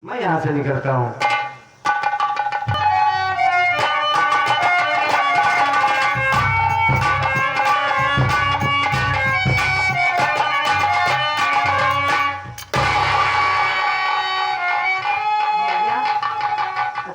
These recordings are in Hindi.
मैं यहाँ से निकलता हूँ।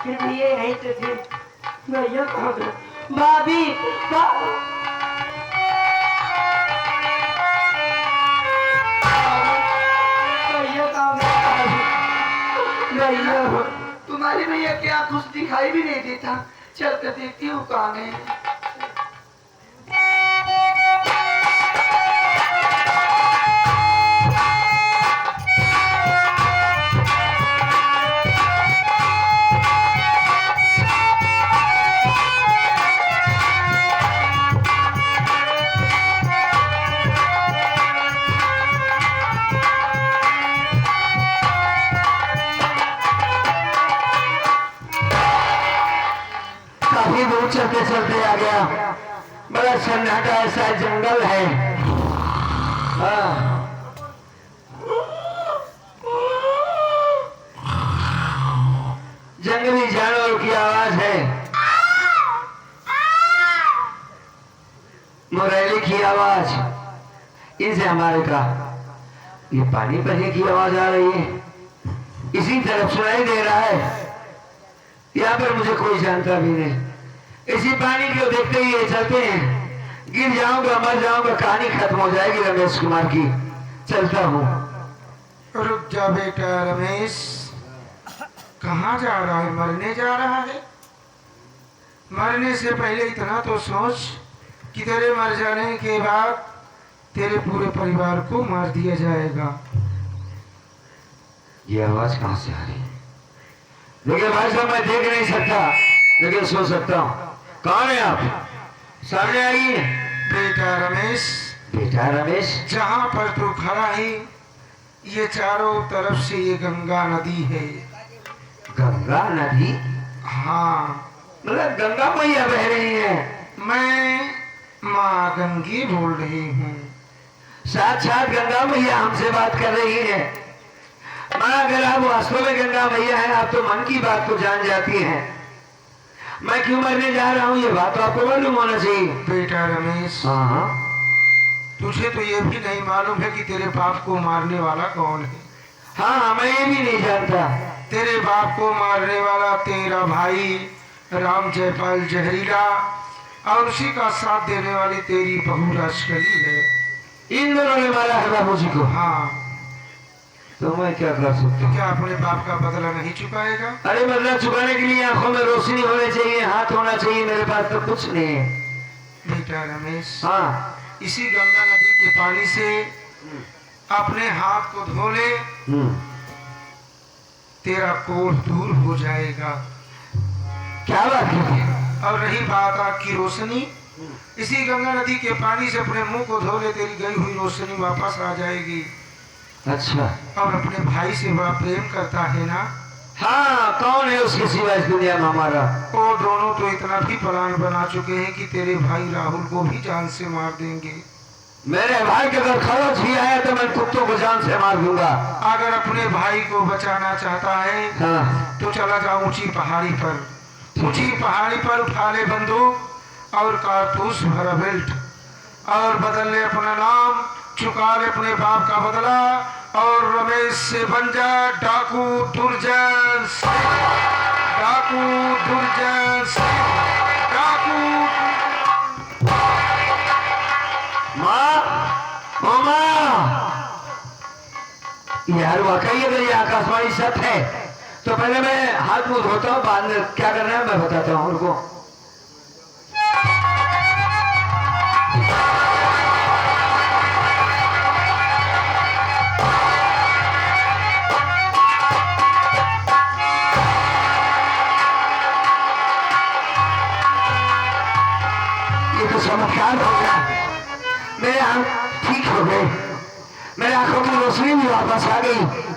फिर भी ये नहीं तो फिर भैया कहाँ गए? भाभी भैया कहाँ गए? भैया तुम्हारी भैया क्या कुछ दिखाई भी नहीं देता। चल कर देखती हूँ कहाँ है। काफी दूर चलते चलते आ गया। बड़ा सन्नाटा ऐसा जंगल है। हाँ। जंगली जानवरों की आवाज है। मुरैली की आवाज। इनसे हमारे का ये पानी बहने की आवाज आ रही है। इसी तरफ सुनाई दे रहा है। यहाँ पर मुझे कोई जानता भी नहीं। इसी पानी को देखते ही ये चलते हैं। गिर जाऊंगा, मर जाऊंगा, कहानी खत्म हो जाएगी रमेश कुमार की। चलता हूँ। रुक जा बेटा रमेश, कहाँ जा रहा है? मरने जा रहा है? मरने से पहले इतना तो सोच कि तेरे मर जाने के बाद तेरे पूरे परिवार को मार दिया जाएगा। ये आवाज कहाँ से आ रही है? देखिए भाई साहब, मैं देख नहीं सकता लेकिन सुन सकता हूँ। कौन है आप? सामने आइए। बेटा रमेश, बेटा रमेश, जहाँ पर तू खड़ा है ये चारों तरफ से ये गंगा नदी है। गंगा नदी? हाँ, मतलब गंगा मैया बह रही है। मैं माँ गंगी बोल रही हूँ। साक्षात गंगा मैया हमसे बात कर रही है। माँ, अगर आप वास्तव में गंगा मैया हैं, आप तो मन की बात को जान जाती हैं। मैं क्यों मरने जा रहा हूँ ये बात तो आपको मालूम होना चाहिए। बेटा रमेश, हाँ, तुझे तो ये भी नहीं मालूम है कि तेरे बाप को मारने वाला कौन है। हाँ, मैं ये भी नहीं जानता। तेरे बाप को मारने वाला तेरा भाई राम जयपाल जहरीला और उसी का साथ देने वाली तेरी बहू राजकली है। इन दोनों ने मारा है बाबू जी को। हाँ, तो मैं क्या कर सकता तो हूँ? क्या अपने बाप का बदला नहीं चुकाएगा? अरे बदला चुकाने के लिए आंखों में रोशनी होनी चाहिए, हाथ होना चाहिए। मेरे पास तो कुछ नहीं है। बेटा रमेश, हाँ। इसी गंगा नदी के पानी से अपने हाथ को धो ले, तेरा कोढ़ दूर हो जाएगा। क्या बात है? और रही बात आग की रोशनी, इसी गंगा नदी के पानी से अपने मुंह को धो ले, तेरी गई हुई रोशनी वापस आ जाएगी। अच्छा। और अपने भाई से बड़ा प्रेम करता है ना? हाँ, कौन है उसके सिवा इस दुनिया में हमारा? वो दोनों तो इतना भी प्लान बना चुके हैं कि तेरे भाई राहुल को भी जान से मार देंगे। मेरे भाई के अगर खरोच भी आया तो मैं कुत्तों को जान से मार दूंगा। अगर अपने भाई को बचाना चाहता है हाँ। तो चला जा ऊंची पहाड़ी पर। ऊंची पहाड़ी पर उठा ले बंदूक और कारतूस भरा बेल्ट और बदल ले अपना नाम, चुका ले अपने बाप का बदला और रमेश से बन जा डाकू दुर्जन सिंह। डाकू दुर्जन सिंह, डाकू। माँ, ओ माँ, यार वाकई अगर ये आकाशवाणी सत्य है तो पहले मैं हाथ मुंह धोता हूँ, बाद में क्या करना है मैं बताता हूँ उनको। ये तो चमत्कार हो गया। मेरे आंख ठीक हो गए, मेरे आंखों की रोशनी भी वापस आ गई।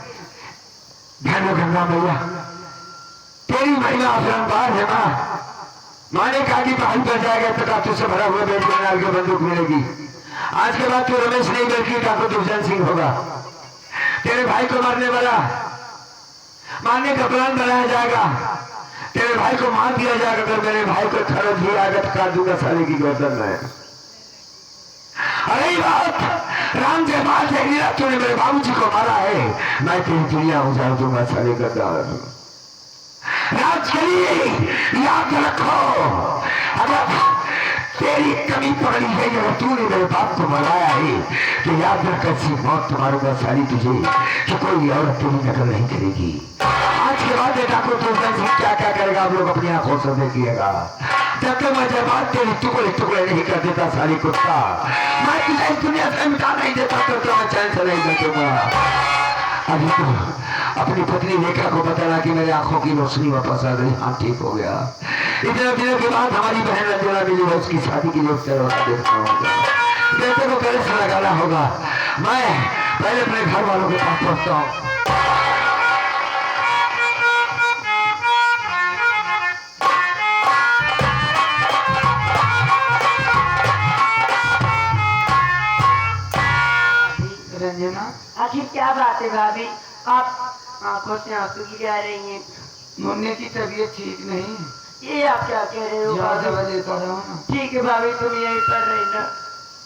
ध्यान रखो गंगा मैया, तेरी महिमा अपरंपार है। माँ ने कहा कि पहाड़ी पर जाएगा तो कातू से भरा हुआ बेट बना के बंदूक मिलेगी। आज के बाद तू रमेश नहीं बल्कि ठाकुर दुर्जन सिंह होगा। तेरे भाई को मारने वाला मारने का प्लान बनाया जाएगा, तेरे भाई को मार दिया जाएगा। अगर मेरे भाई को खरच भी आगे तो काट दूंगा साले की गर्दन में। अरे बात राम के बात है, तूने मेरे बाबूजी को मारा है, मैं तेरी दुनिया उजाड़ दूंगा साले गद्दार। राज के लिए याद रखो, अगर तेरी कमी पकड़ी है, अगर तूने मेरे बाप को मराया है तो याद रख ऐसी मौत मारूंगा साली तुझे कि कोई औरत तेरी नकल नहीं करेगी। आज के बाद बेटा को तो क्या क्या करेगा आप लोग अपनी आंखों से देखिएगा। जब तक मैं जब तेरी टुकड़े टुकड़े नहीं कर देता साली कुत्ता, मैं तुझे इस दुनिया से मिटा नहीं देता तो मैं चैन से नहीं बैठूंगा। अभी तो अपनी पत्नी रेखा को बताना कि मेरी आंखों की रोशनी वापस आ गई, हाँ ठीक हो गया। इतने दिनों के बाद हमारी बहन रंजना मिली है, उसकी शादी के लिए देखना होगा, बेटे को पहले से लगाना होगा। मैं पहले अपने घर वालों के पास पहुंचता हूँ। रंजना, आखिर क्या बात है भाभी, आप आंखों से आंसू की जा रही हैं? मुन्ने की तबीयत ठीक नहीं है, ये आप क्या कह रहे हो दवा भाभी? देता रहो ना। ठीक है भाभी, तुम यहीं पर रहना,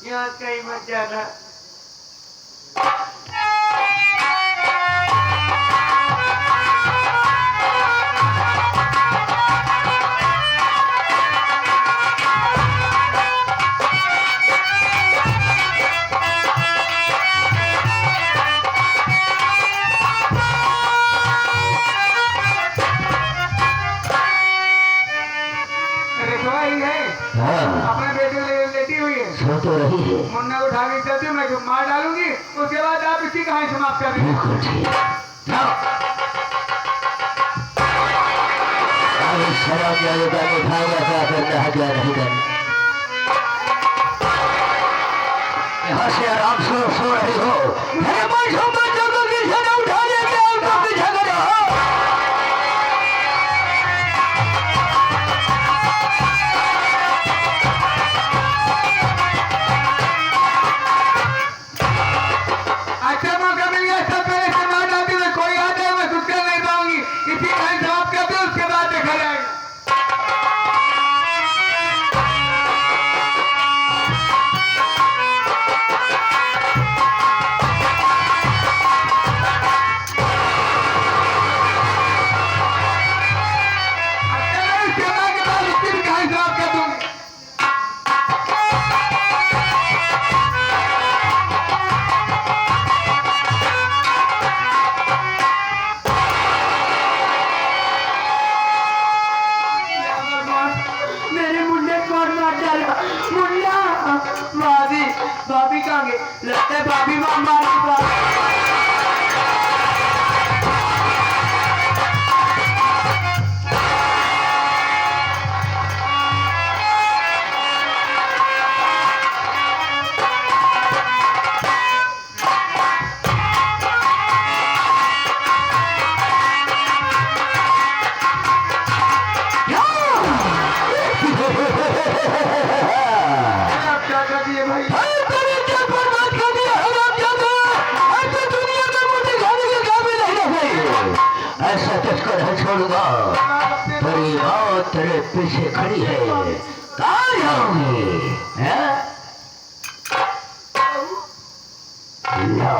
यहाँ कहीं मत जाना। अपने बेटे लेटी हुई है, सो तो रही है, मुन्ना को उठा के चलती हूँ, मैं मार डालूंगी, उसके बाद आप इसी कहानी समाप्त कर देंगे। बिल्कुल ठीक। शराब उठाएगा यहाँ से आराम से सो रही हो, उठा लेंगे झगड़े हो। अच्छा मौका मिल गया, सब पहले से मार डालती हूँ, कोई आ जाए मैं कुछ कर नहीं पाऊंगी, इसी कहानी समाप्त कर दे, उसके बाद देखा जाएगा। मेरे मुन्ने कौन मार डाला? मुन्ना! भाभी, भाभी कहाँ गए? लगता है भाभी मार दी। आप क्या कर दिए भाई? ऐसा तुझको नहीं छोड़ूंगा, तेरी मौत तेरे पीछे खड़ी है, कहाँ जाओगी? लो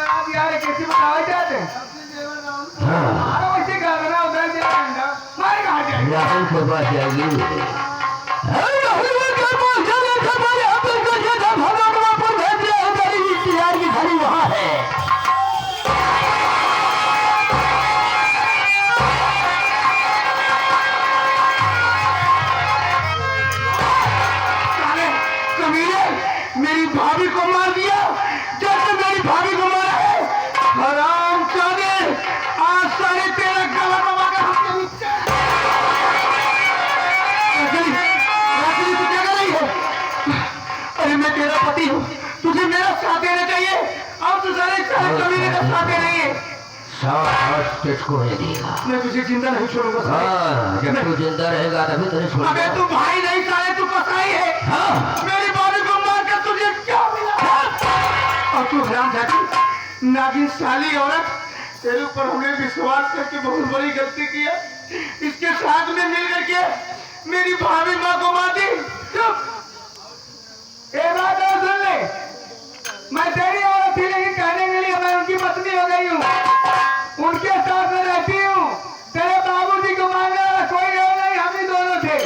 आप यार कैसे बताओ जाते हैं? हाँ, वैसे कहा ना उधर से ठंडा मार कहाँ जाए? राहुल के पास जाएगी। वहाँ है मेरी भाभी को मार दिया, जैसे मेरी भाभी को मारा है, हराम चौधे, आज सारे तेरा गला दबा कर हमके नीचे। राखली, तू क्या कर रही है? अरे मैं तेरा पति हूँ, तुझे मेरा साथ देना चाहिए, अब तू सारे कमीने का साथ दे रही है। साथ तुझको नहीं देगा। मैं तुझे जिंदा नहीं छोड़ूंगा। हाँ, जब तू जिंदा रहेगा तभी तुझे छोड़ूंगा। अबे तू भाई नहीं, साले तू कसाई है। हाँ। मेरी भाभी को मार कर तुझे क्या मिला? और तू हराम जाती नागिन साली औरत, तेरे ऊपर हमने विश्वास करके बहुत बड़ी गलती किया। इसके साथ में मिल करके मेरी भाभी माँ को मार दी। चुप। एक बात और सुन ले, मैं तेरी औरत थी लेकिन कहने के लिए मैं उनकी पत्नी हो गई हूँ, उनके साथ में रहती हूँ। तेरे बाबूजी को मारने वाला कोई और नहीं, हम ही दोनों थे।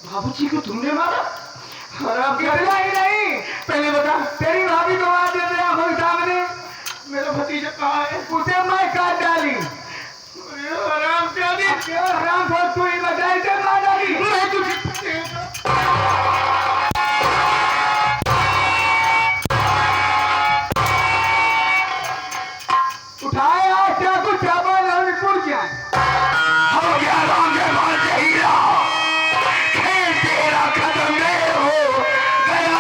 बाबूजी को तुमने मारा? हराम इतना ही नहीं, पहले बता, तेरी भाभी को मार दिया तेरे आंखों के सामने। मेरा भतीजा कहाँ है? उसे मैं काट डाली। अरे हराम जादी, क्यों हराम खोर तू ही बताई से मार डाली। मैं तुझे उठाए आज चाकू चावल और पुर क्या हो गया रांगे मार जहीरा, खेल तेरा खत्म नहीं हो गया।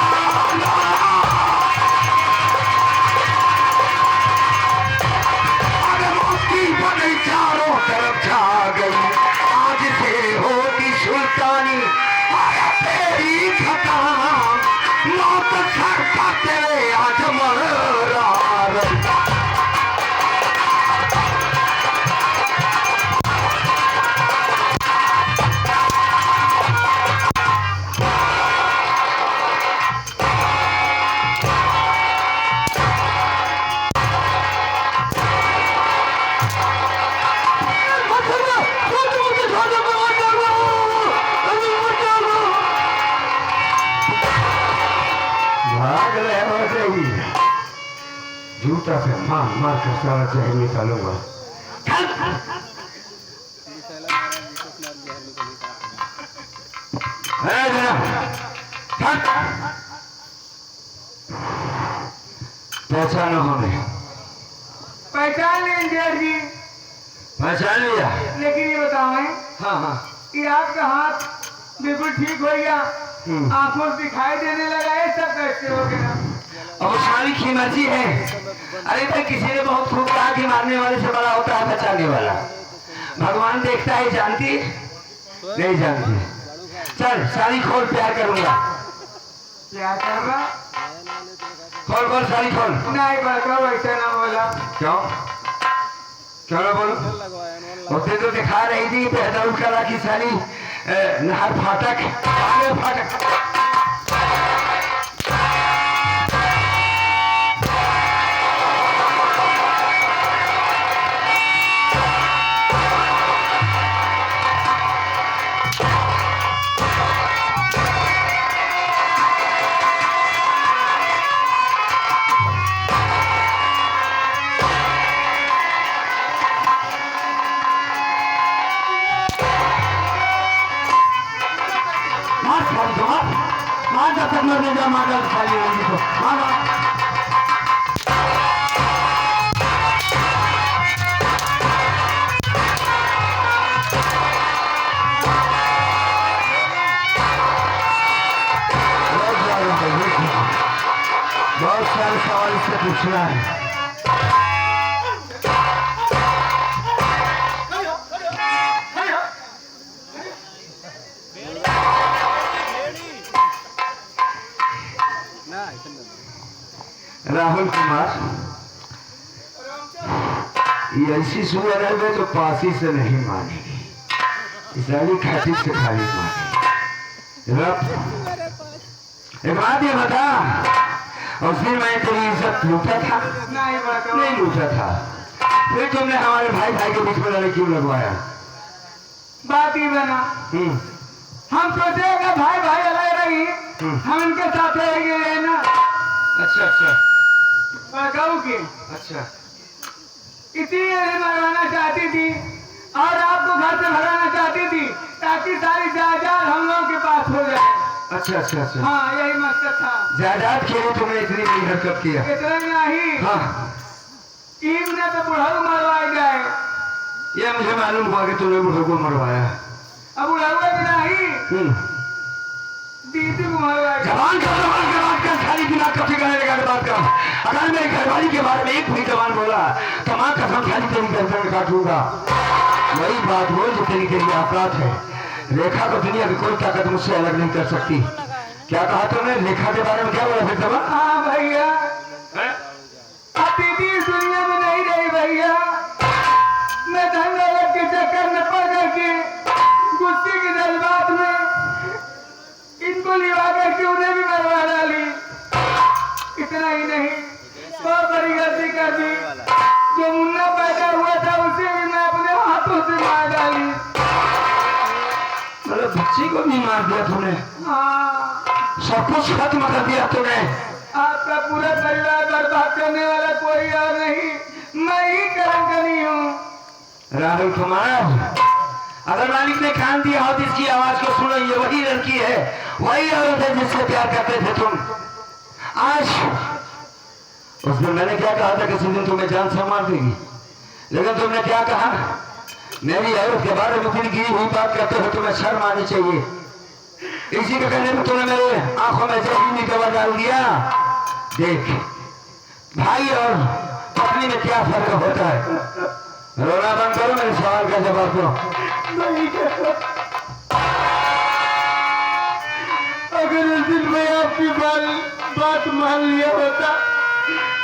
अगर उसकी बनी चारों तरफ छा गई, आज से होगी सुल्तानी आया तेरी खता, मौत सर पर तेरे आज मर रहा। भाग रहे हो सही, जूता से मार मार कर सारा जहर निकालूंगा। पहचानो हमें? पहचान लें जेठ जी, पहचान लिया? लेकिन ये बताएं हाँ हाँ। कि आपका हाथ बिल्कुल ठीक हो गया, आंखों से दिखाई देने लगा, ये सब कैसे हो गया? अब सारी कीमती है। अरे भाई किसी ने बहुत खूब कहा कि मारने वाले से बड़ा होता है बचाने वाला। भगवान देखता है, जानती नहीं जानती। चल सारी खोल, प्यार करूंगा। क्या कर रहा? खोल खोल सारी खोल। नहीं बड़का वैसा ना बोला। क्यों क्यों ना बोलो? होते तो दिखा रही थी बेहतर करा की सारी नहर फाटक आगे फाटक। मार जब तक मरने जा, मार खाली होगी तो मार। बहुत सारे सवाल इससे पूछना है। राहुल कुमार, ये ऐसी सुअर है तो पासी से नहीं मानेगी, इसराइली खातिर से खाली मानेगी। एक बात ये बता, उस दिन मैं तेरी इज्जत लूटा था? नहीं बड़का, नहीं लूटा था, फिर तुमने हमारे भाई भाई के बीच में लड़ाई क्यों लगवाया? बात ही बना, हम सोचे कि भाई भाई अलग रही, हम इनके साथ रहेंगे ना। अच्छा अच्छा कहूँ की अच्छा। इसीलिए मरवाना चाहती थी और आपको घर से भगाना चाहती थी ताकि सारी जायदाद हम लोगों के पास हो जाए। अच्छा अच्छा अच्छा। हाँ यही मकसद था। जायदाद के लिए तुमने इतनी बड़ी हरकत किया? इतना नहीं, हाँ, ईद ने तो बुढ़ऊ मरवाए गए। ये मुझे मालूम हुआ कि तुमने बुढ़ऊ को मरवाया। अब बुढ़ऊ नहीं, दीदी को मरवाए। जवान का बात कर, सारी दिमाग कब ठिकाने लगा के बात कर। अगर मेरी घरवाली के बारे में एक भी जवान बोला तो मां कसम खाली तेरी गर्दन काटूंगा। वही बात बोल जो तेरी के लिए अपराध है। रेखा को दुनिया की कोई ताकत मुझसे अलग नहीं कर सकती। क्या कहा तुमने? रेखा के बारे में क्या बोला फिर जवान? हाँ भैया, अब दीदी इस दुनिया में नहीं रही भैया। खुशी के जज्बात में इनको लिवा करके उन्हें भी मरवा डाली। इतना ही नहीं, बहुत बड़ी गलती कर दी। जो मुन्ना पैदा हुआ था उसे भी मैं अपने हाथों से मार डाली। मतलब बच्ची को भी मार दिया तूने, हाँ, सब कुछ खत्म कर दिया तूने। आपका पूरा परिवार बर्बाद करने वाला कोई और नहीं, मैं ही कलंकनी हूँ। राहुल कुमार, अगर मालिक ने कान दिया हो तो इसकी आवाज को सुनो। ये वही लड़की है, वही औरत है जिससे प्यार करते थे तुम। आज उस दिन मैंने क्या कहा था, किसी दिन तुम्हें जान से मार देगी, लेकिन तुमने क्या कहा, मेरी औरत के बारे में दिल की हुई बात करते हो, तुम्हें शर्म आनी चाहिए। इसी के कहने में तुमने मेरे आंखों में जहरीली दवा डाल दिया। देख, भाई और पत्नी में क्या फर्क होता है। रोना बंद करो, मेरे सवाल का जवाब दो। अगर उस दिन मैं आपकी बात मान लिया होता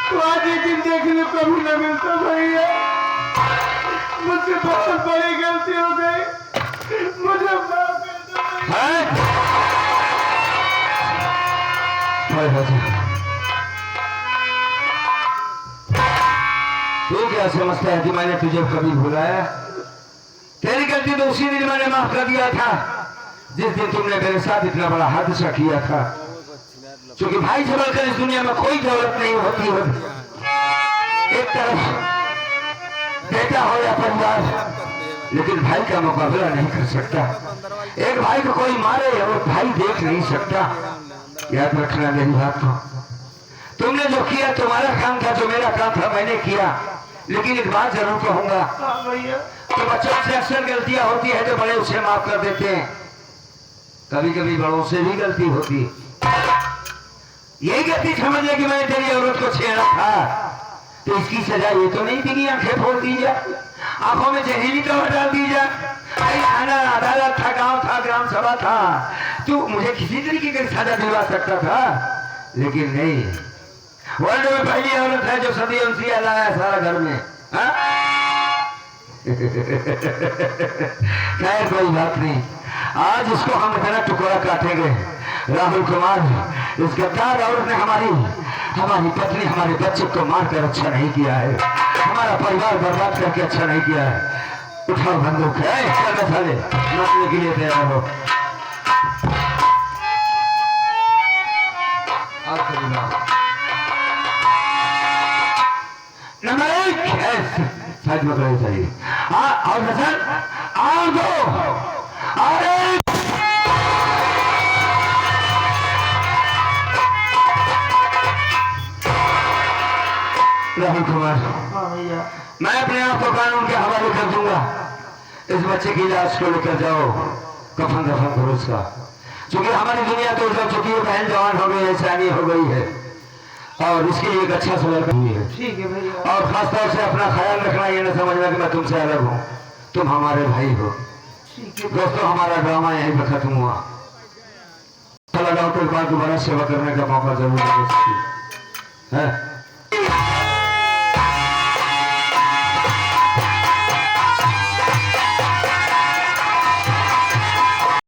तो आज एक दिन देखने को भी न मिलता। भैया, मुझसे बहुत बड़ी गलती हो गई, मुझे माफ कर दो भैया। तू क्या समझता है कि मैंने तुझे कभी भुलाया? तेरी गलती तो उसी दिन मैंने माफ कर दिया था जिस दिन तुमने मेरे साथ इतना बड़ा हादसा किया था। क्योंकि भाई से बढ़कर इस दुनिया में कोई दौलत नहीं होती है। एक तरफ बेटा हो या परिवार, लेकिन भाई का मुकाबला नहीं कर सकता। एक भाई को कोई मारे और भाई देख नहीं सकता। याद रखना मेरी बात को। तुमने जो किया तुम्हारा काम था, जो मेरा काम था मैंने किया। लेकिन एक बात जरूर कहूंगा, तो बच्चों से अक्सर गलतियां होती है तो बड़े उसे माफ कर देते हैं। कभी कभी बड़ों से भी गलती होती है। यही गलती समझ ले कि मैंने तेरी औरत को छेड़ा था, तो इसकी सजा ये तो नहीं थी कि आंखें फोड़ दी जाए, आंखों में जहरीली दवा डाल दी जाए। थाना, अदालत था, गांव था, ग्राम सभा था, तू मुझे किसी तरीके की सजा दिलवा सकता था, लेकिन नहीं। वर्ल्ड में पहली औरत है जो सदियों से लाया सारा घर में। खैर कोई बात नहीं, आज इसको हम इतना टुकड़ा काटेंगे। राहुल कुमार, इस गद्दार औरत ने हमारी पत्नी, हमारे बच्चे को मारकर अच्छा नहीं किया है, हमारा परिवार बर्बाद करके अच्छा नहीं किया है। उठाओ बंदूक, साले मारने के लिए तैयार हो। नंबर 1 साइड में करनी चाहिए। और हसन, और दो, और एक। राहुल कुमार, मैं अपने आप को कानून के हवाले कर दूंगा। इस बच्चे की लाश को लेकर जाओ, कफन दफन करो उसका। क्योंकि हमारी दुनिया तो उधर चुकी है, बहन जवान हो गई है, सयानी हो गई है, और इसके लिए एक अच्छा सा लड़का हुई है। ठीक है भैया। और खासतौर से अपना ख्याल रखना, ये न समझना कि मैं तुमसे अलग हूँ, तुम हमारे भाई हो। दोस्तों, हमारा ड्रामा यहीं पर खत्म हुआ। डॉक्टर के बाद दोबारा सेवा करने का मौका जरूर है।